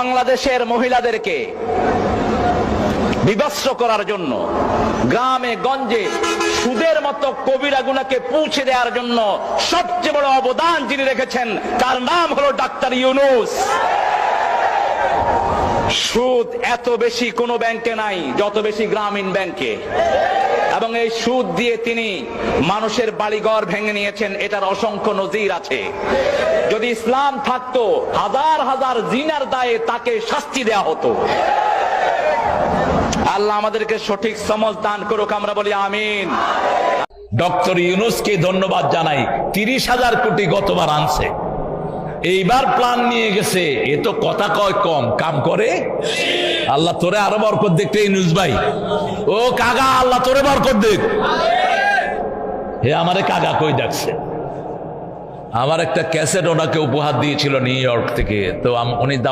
বাংলাদেশের মহিলাদেরকে বিভৎস করার জন্য, গ্রামে গঞ্জে সুদের মতো কবিরা গুনাহকে পৌঁছে দেওয়ার জন্য সবচেয়ে বড় অবদান যিনি রেখেছেন তার নাম হলো ডাক্তার ইউনূস। সুদ এত বেশি কোনো ব্যাংকে নাই যত বেশি গ্রামীণ ব্যাংকে, এবং এই সুদ দিয়ে তিনি মানুষের বাড়িঘর ভেঙে নিয়েছেন। এটার অসংখ্য নজির আছে। যদি ইসলাম থাকতো হাজার হাজার জিনার দায়ে তাকে শাস্তি দেয়া হতো। আল্লাহ আমাদেরকে সঠিক সমঝ দান করুক, আমরা বলি আমিন। ডক্টর ইউনূসকে ধন্যবাদ জানাই, 30,000 কোটি গতবার আনছে, এইবার প্ল্যান নিয়ে গেছে। এ তো কথা কয় কম, কাম করে। আল্লাহ তোরে আরো বরকত দেখতে ইউনূস ভাই। ও কাগা, আল্লাহ তোরে বরকত দেখ। হে আমারে কাগা কই ডাকছে। আমার একটা ক্যাসেট ওনাকে উপহার দিয়েছিল নিউ ইয়র্ক থেকে, তো উনি দাওয়াত